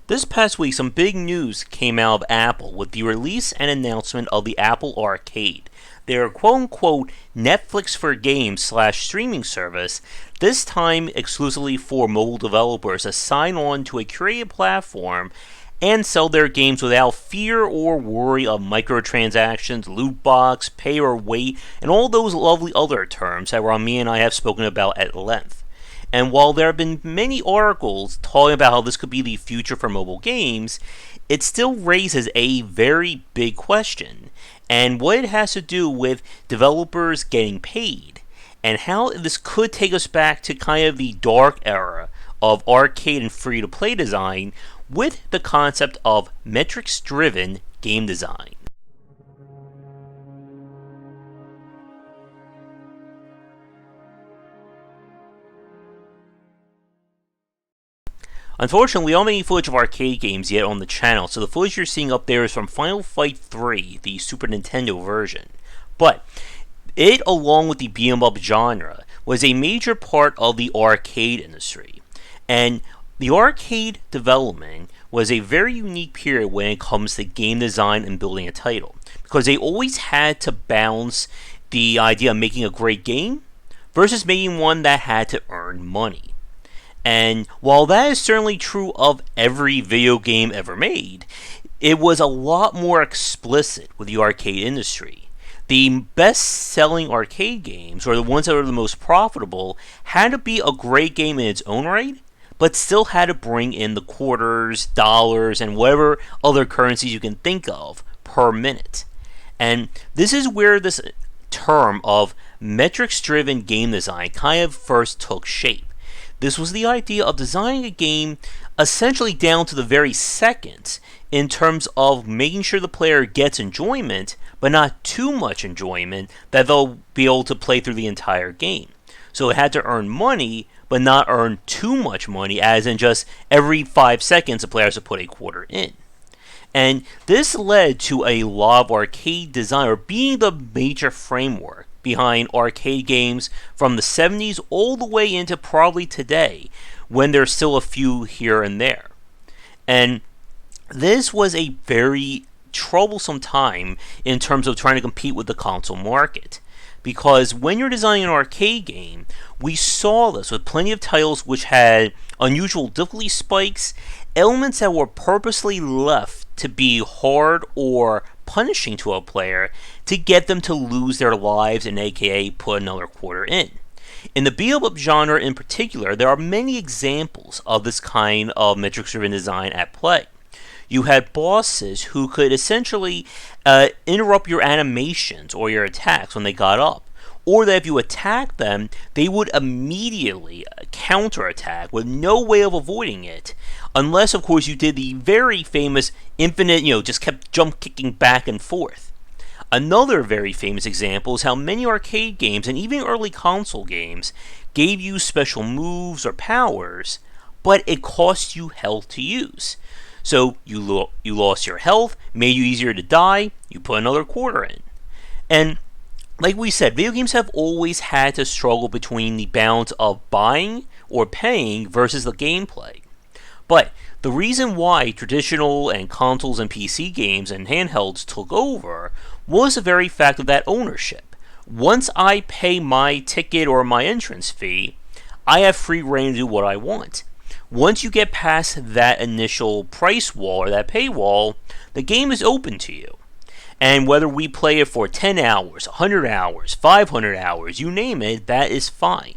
This past week, some big news came out of Apple with the release and announcement of the Apple Arcade, their quote-unquote Netflix for games / streaming service, this time exclusively for mobile developers to sign on to a curated platform and sell their games without fear or worry of microtransactions, loot box, pay or wait, and all those lovely other terms that Rami and I have spoken about at length. And while there have been many articles talking about how this could be the future for mobile games, it still raises a very big question, and what it has to do with developers getting paid, and how this could take us back to kind of the dark era of arcade and free-to-play design with the concept of metrics-driven game design. Unfortunately, we don't have any footage of arcade games yet on the channel, so the footage you're seeing up there is from Final Fight 3, the Super Nintendo version. But it, along with the beat-em-up genre, was a major part of the arcade industry. And the arcade development was a very unique period when it comes to game design and building a title, because they always had to balance the idea of making a great game versus making one that had to earn money. And while that is certainly true of every video game ever made, it was a lot more explicit with the arcade industry. The best-selling arcade games, or the ones that were the most profitable, had to be a great game in its own right, but still had to bring in the quarters, dollars, and whatever other currencies you can think of per minute. And this is where this term of metrics-driven game design kind of first took shape. This was the idea of designing a game essentially down to the very second in terms of making sure the player gets enjoyment, but not too much enjoyment that they'll be able to play through the entire game. So it had to earn money, but not earn too much money, as in just every 5 seconds the player has to put a quarter in. And this led to a lot of arcade design, or being the major framework behind arcade games from the 70s all the way into probably today, when there's still a few here and there. And this was a very troublesome time in terms of trying to compete with the console market. Because when you're designing an arcade game, we saw this with plenty of titles which had unusual difficulty spikes, elements that were purposely left to be hard or punishing to a player to get them to lose their lives and aka put another quarter in. In the beat-em-up genre in particular, there are many examples of this kind of metrics-driven design at play. You had bosses who could essentially interrupt your animations or your attacks when they got up, or that if you attacked them, they would immediately counterattack with no way of avoiding it, unless of course you did the very famous infinite, just kept jump kicking back and forth. Another very famous example is how many arcade games and even early console games gave you special moves or powers, but it cost you health to use. So you lost your health, made you easier to die, you put another quarter in. And like we said, video games have always had to struggle between the balance of buying or paying versus the gameplay. But the reason why traditional and consoles and PC games and handhelds took over was the very fact of that ownership. Once I pay my ticket or my entrance fee, I have free reign to do what I want. Once you get past that initial price wall or that paywall, the game is open to you. And whether we play it for 10 hours, 100 hours, 500 hours, you name it, that is fine.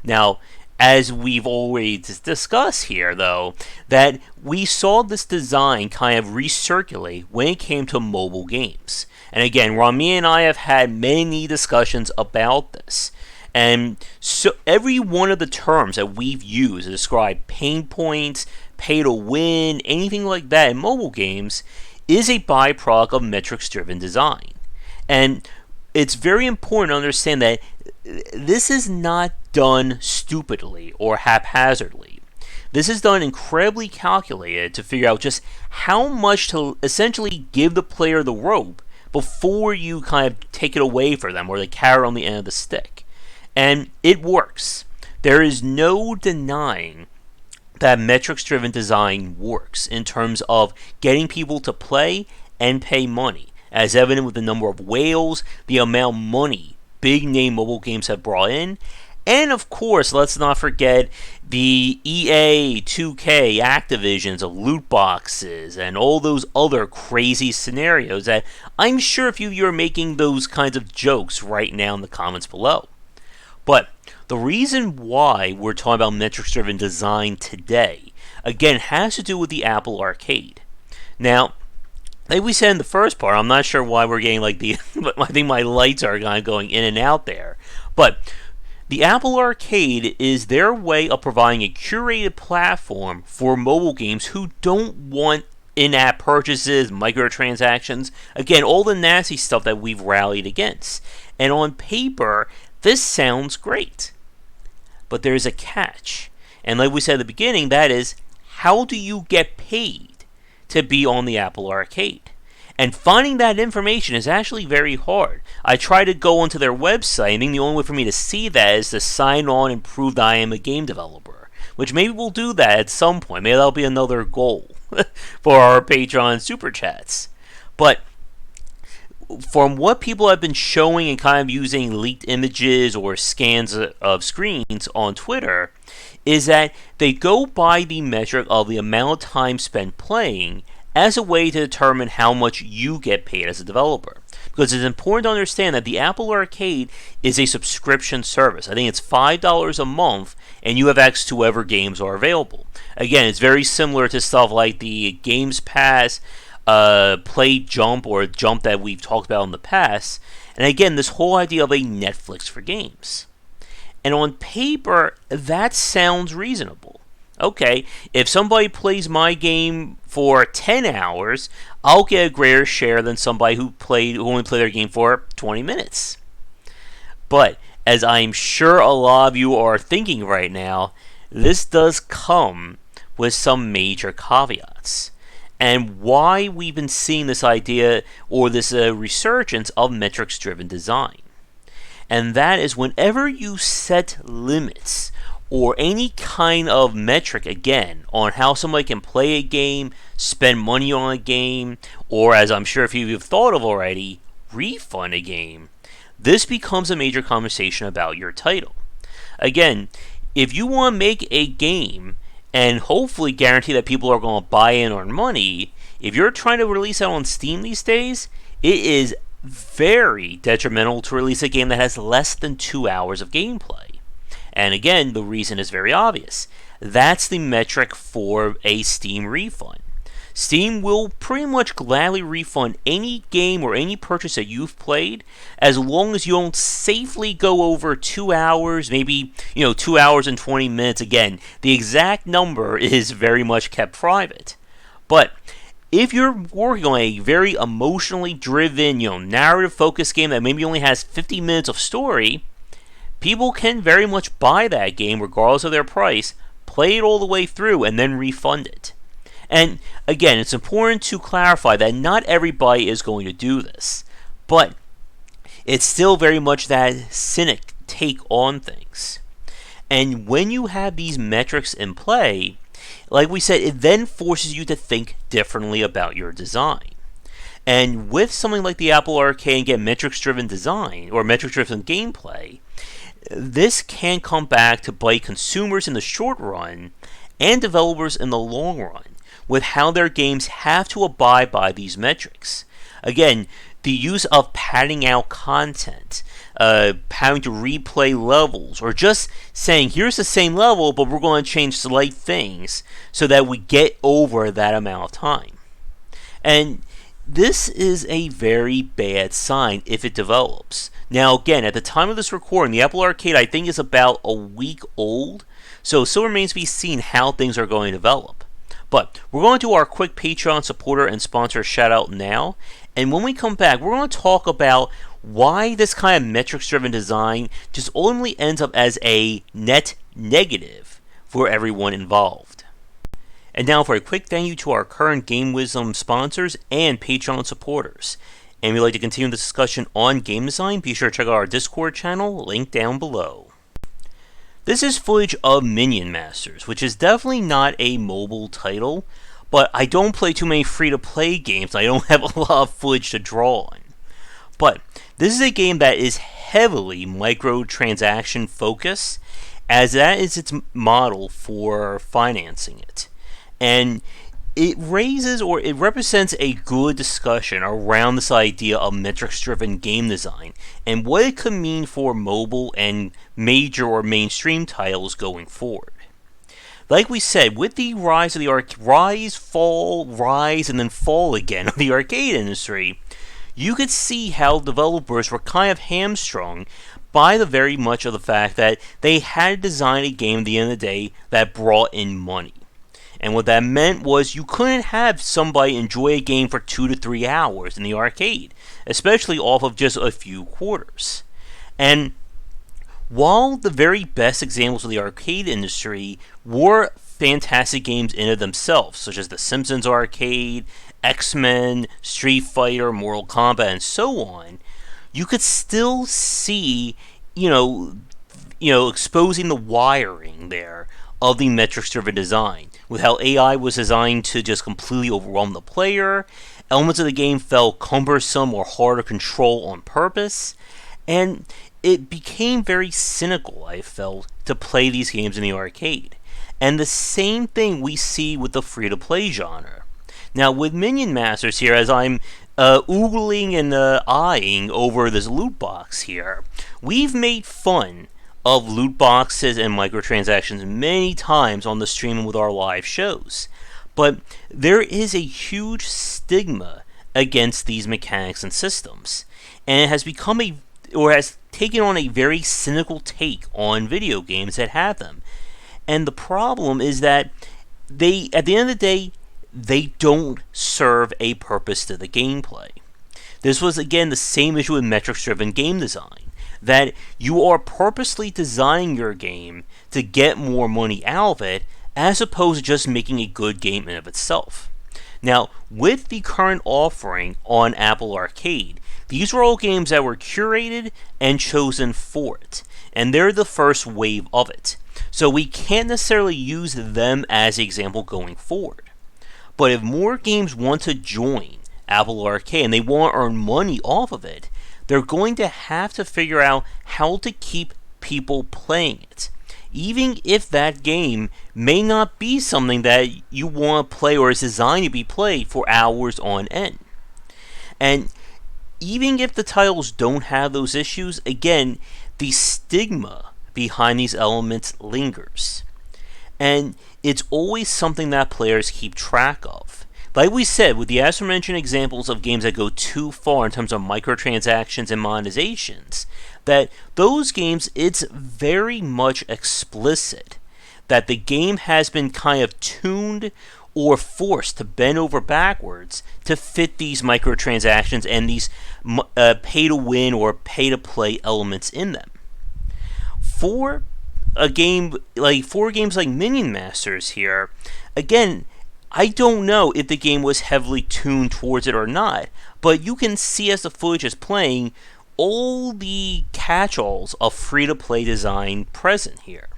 Now, as we've already discussed here, though, that we saw this design kind of recirculate when it came to mobile games. And again, Rami and I have had many discussions about this. And so every one of the terms that we've used to describe pain points, pay to win, anything like that in mobile games is a byproduct of metrics-driven design. And it's very important to understand that this is not done stupidly or haphazardly. This is done incredibly calculated to figure out just how much to essentially give the player the rope before you kind of take it away from them or the carrot on the end of the stick. And it works. There is no denying that metrics-driven design works in terms of getting people to play and pay money, as evident with the number of whales, the amount of money big-name mobile games have brought in, and of course, let's not forget the EA, 2K, Activision's of loot boxes, and all those other crazy scenarios that I'm sure a few of you are making those kinds of jokes right now in the comments below. But the reason why we're talking about metrics-driven design today, again, has to do with the Apple Arcade. Now, like we said in the first part, I'm not sure why we're getting like I think my lights are kind of going in and out there. But the Apple Arcade is their way of providing a curated platform for mobile games who don't want in-app purchases, microtransactions, again, all the nasty stuff that we've rallied against. And on paper, this sounds great. But there's a catch. And like we said at the beginning, that is, how do you get paid to be on the Apple Arcade? And finding that information is actually very hard. I tried to go onto their website, and the only way for me to see that is to sign on and prove that I am a game developer. Which maybe we'll do that at some point. Maybe that'll be another goal for our Patreon Super Chats. But from what people have been showing and kind of using leaked images or scans of screens on Twitter, is that they go by the metric of the amount of time spent playing as a way to determine how much you get paid as a developer. Because it's important to understand that the Apple Arcade is a subscription service. I think it's $5 a month, and you have access to whatever games are available. Again, it's very similar to stuff like the Games Pass, Play Jump, or Jump that we've talked about in the past. And again, this whole idea of a Netflix for games. And on paper, that sounds reasonable. Okay, if somebody plays my game for 10 hours, I'll get a greater share than somebody who only played their game for 20 minutes. But as I'm sure a lot of you are thinking right now, this does come with some major caveats. And why we've been seeing this idea or this resurgence of metrics-driven design. And that is whenever you set limits or any kind of metric, again, on how somebody can play a game, spend money on a game, or as I'm sure a few of you have thought of already, refund a game, this becomes a major conversation about your title. Again, if you want to make a game and hopefully guarantee that people are going to buy in on money, if you're trying to release that on Steam these days, it is very detrimental to release a game that has less than 2 hours of gameplay. And again, the reason is very obvious. That's the metric for a Steam refund. Steam will pretty much gladly refund any game or any purchase that you've played as long as you don't safely go over 2 hours, maybe 2 hours and 20 minutes. Again, the exact number is very much kept private. But if you're working on a very emotionally driven, narrative-focused game that maybe only has 50 minutes of story, people can very much buy that game regardless of their price, play it all the way through, and then refund it. And again, it's important to clarify that not everybody is going to do this, but it's still very much that cynic take on things. And when you have these metrics in play, like we said, it then forces you to think differently about your design. And with something like the Apple Arcade, again, metrics-driven design, or metrics-driven gameplay, this can come back to bite consumers in the short run and developers in the long run with how their games have to abide by these metrics. Again, the use of padding out content, having to replay levels, or just saying, here's the same level, but we're going to change slight things so that we get over that amount of time. And this is a very bad sign if it develops. Now, again, at the time of this recording, the Apple Arcade, I think, is about a week old, so it still remains to be seen how things are going to develop. But we're going to do our quick Patreon supporter and sponsor shout out now, and when we come back, we're going to talk about why this kind of metrics-driven design just ultimately ends up as a net negative for everyone involved. And now for a quick thank you to our current Game Wisdom sponsors and Patreon supporters. And if you'd like to continue the discussion on game design, be sure to check out our Discord channel, linked down below. This is footage of Minion Masters, which is definitely not a mobile title, but I don't play too many free-to-play games. I don't have a lot of footage to draw on. But this is a game that is heavily microtransaction focused, as that is its model for financing it. And it raises, or it represents, a good discussion around this idea of metrics-driven game design and what it could mean for mobile and major or mainstream titles going forward. Like we said, with the rise of the rise, and then fall again of the arcade industry, you could see how developers were kind of hamstrung by the very much of the fact that they had to design a game at the end of the day that brought in money. And what that meant was you couldn't have somebody enjoy a game for 2 to 3 hours in the arcade, especially off of just a few quarters. And while the very best examples of the arcade industry were fantastic games in of themselves, such as The Simpsons Arcade, X-Men, Street Fighter, Mortal Kombat, and so on, you could still see, exposing the wiring there of the metrics-driven design, with how AI was designed to just completely overwhelm the player, elements of the game felt cumbersome or hard to control on purpose, and it became very cynical, I felt, to play these games in the arcade. And the same thing we see with the free-to-play genre. Now, with Minion Masters here, as I'm oogling and eyeing over this loot box here, we've made fun of loot boxes and microtransactions many times on the stream with our live shows. But there is a huge stigma against these mechanics and systems. And it has become has taken on a very cynical take on video games that have them. And the problem is that at the end of the day, they don't serve a purpose to the gameplay. This was, again, the same issue with metrics-driven game design, that you are purposely designing your game to get more money out of it, as opposed to just making a good game in of itself. Now, with the current offering on Apple Arcade, these are all games that were curated and chosen for it, and they're the first wave of it. So we can't necessarily use them as an example going forward. But if more games want to join Apple Arcade and they want to earn money off of it, they're going to have to figure out how to keep people playing it, even if that game may not be something that you want to play or is designed to be played for hours on end. And even if the titles don't have those issues, again, the stigma behind these elements lingers. And it's always something that players keep track of. Like we said, with the aforementioned examples of games that go too far in terms of microtransactions and monetizations, that those games, it's very much explicit that the game has been kind of tuned or forced to bend over backwards to fit these microtransactions and these pay-to-win or pay-to-play elements in them. For games like Minion Masters here, again, I don't know if the game was heavily tuned towards it or not, but you can see as the footage is playing all the catch-alls of free-to-play design present here.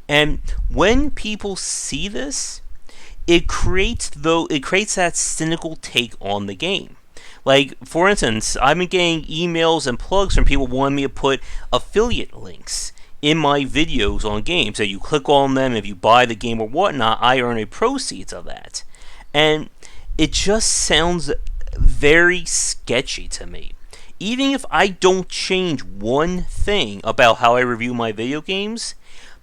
And when people see this, it creates that cynical take on the game. Like, for instance, I've been getting emails and plugs from people wanting me to put affiliate links in my videos on games, that you click on them, if you buy the game or whatnot, I earn a proceeds of that. And it just sounds very sketchy to me. Even if I don't change one thing about how I review my video games,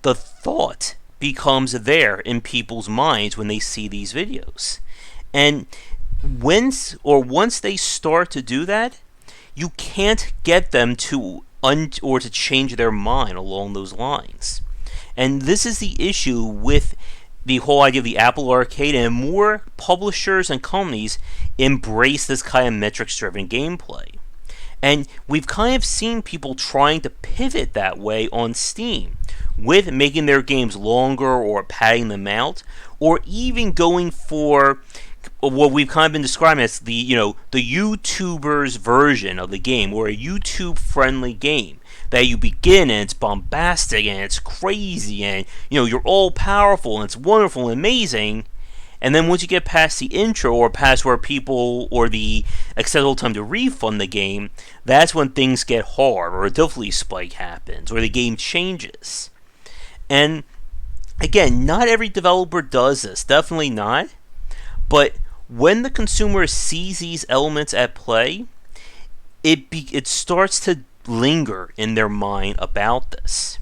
the thought becomes there in people's minds when they see these videos. And once they start to do that, you can't get them to change their mind along those lines. And this is the issue with the whole idea of the Apple Arcade, and more publishers and companies embrace this kind of metrics-driven gameplay. And we've kind of seen people trying to pivot that way on Steam, with making their games longer or padding them out, or even going for what we've kind of been describing as the YouTuber's version of the game, or a YouTube-friendly game that you begin and it's bombastic and it's crazy and you're all powerful and it's wonderful and amazing. And then once you get past the intro or past where people or the acceptable time to refund the game, that's when things get hard or a difficulty spike happens or the game changes. And again, not every developer does this, definitely not. But when the consumer sees these elements at play, it starts to linger in their mind about this.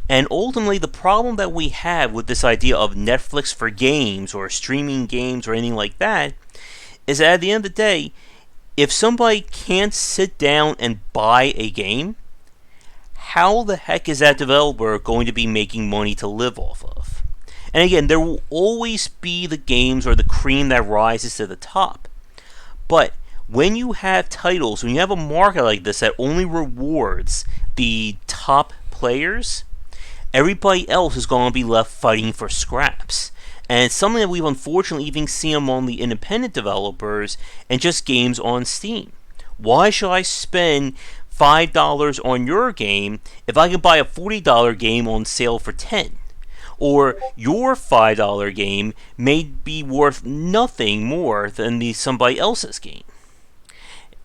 And ultimately, the problem that we have with this idea of Netflix for games or streaming games or anything like that is that at the end of the day, if somebody can't sit down and buy a game, how the heck is that developer going to be making money to live off of? And again, there will always be the games or the cream that rises to the top. But when you have titles, when you have a market like this that only rewards the top players, everybody else is going to be left fighting for scraps. And it's something that we've unfortunately even seen among the independent developers and just games on Steam. Why should I spend $5 on your game if I can buy a $40 game on sale for $10? Or your $5 game may be worth nothing more than somebody else's game.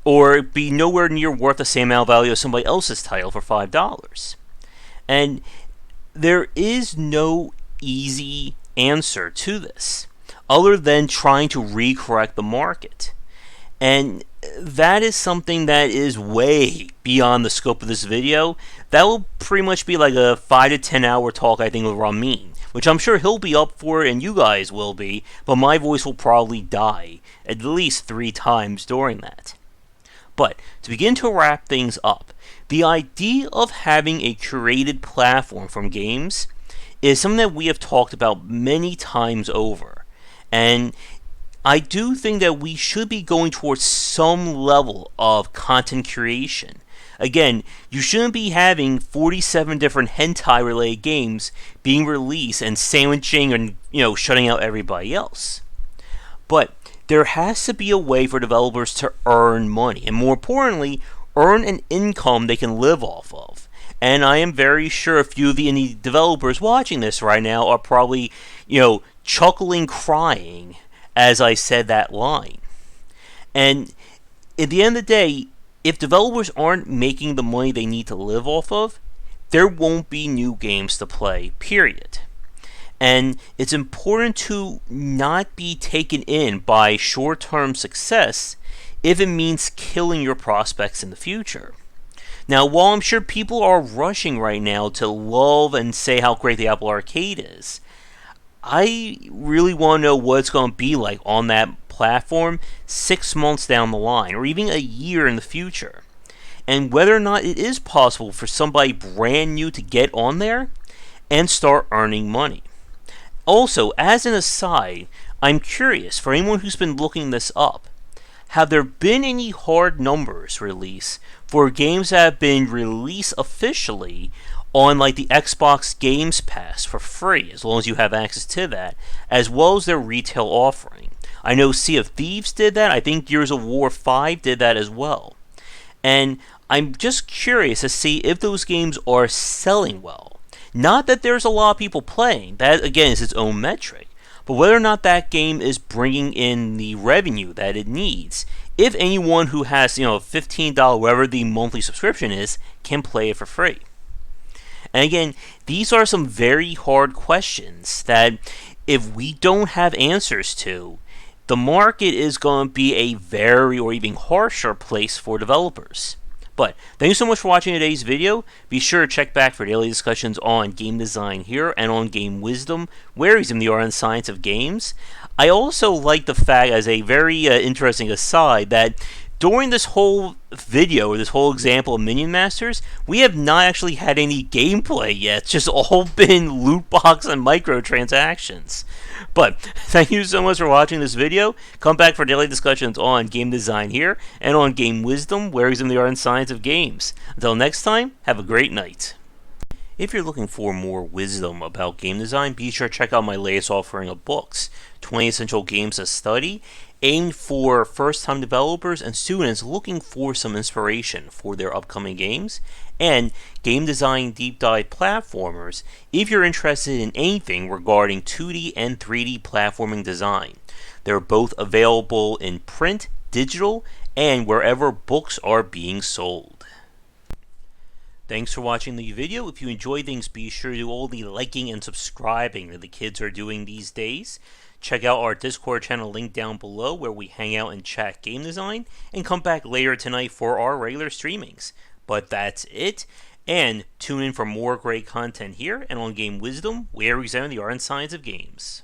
Or be nowhere near worth the same amount of value as somebody else's title for $5. And there is no easy answer to this, other than trying to recorrect the market. And that is something that is way beyond the scope of this video. That will pretty much be like a 5 to 10 hour talk, I think, with Ramin, which I'm sure he'll be up for and you guys will be, but my voice will probably die at least 3 times during that. But to begin to wrap things up, the idea of having a curated platform from games is something that we have talked about many times over. And I do think that we should be going towards some level of content curation. Again, you shouldn't be having 47 different hentai-related games being released and sandwiching and, shutting out everybody else. But there has to be a way for developers to earn money, and more importantly, earn an income they can live off of. And I am very sure a few of the indie developers watching this right now are probably, chuckling, crying as I said that line. And at the end of the day, if developers aren't making the money they need to live off of, there won't be new games to play, period. And it's important to not be taken in by short-term success if it means killing your prospects in the future. Now, while I'm sure people are rushing right now to love and say how great the Apple Arcade is, I really want to know what it's going to be like on that platform 6 months down the line, or even a year in the future. And whether or not it is possible for somebody brand new to get on there and start earning money. Also, as an aside, I'm curious, for anyone who's been looking this up, have there been any hard numbers released for games that have been released officially on like the Xbox Games Pass for free, as long as you have access to that, as well as their retail offering? I know Sea of Thieves did that. I think Gears of War 5 did that as well. And I'm just curious to see if those games are selling well. Not that there's a lot of people playing. That, again, is its own metric. But whether or not that game is bringing in the revenue that it needs. If anyone who has, $15, whatever the monthly subscription is, can play it for free. And again, these are some very hard questions that if we don't have answers to, the market is going to be a very or even harsher place for developers. But thank you so much for watching today's video. Be sure to check back for daily discussions on game design here and on Game Wisdom, where he's in the art and science of games. I also like the fact, as a very interesting aside, that during this whole video, or this whole example of Minion Masters, we have not actually had any gameplay yet. It's just all been loot box and microtransactions. But thank you so much for watching this video. Come back for daily discussions on game design here and on Game Wisdom, where he's in the art and science of games. Until next time, have a great night. If you're looking for more wisdom about game design, be sure to check out my latest offering of books, 20 Essential Games to Study, aimed for first-time developers and students looking for some inspiration for their upcoming games, and Game Design Deep Dive Platformers if you're interested in anything regarding 2D and 3D platforming design. They're both available in print, digital, and wherever books are being sold. Thanks for watching the video. If you enjoy things, be sure to do all the liking and subscribing that the kids are doing these days. Check out our Discord channel link down below where we hang out and chat game design, and come back later tonight for our regular streamings. But that's it, and tune in for more great content here and on Game Wisdom, where we examine the art and science of games.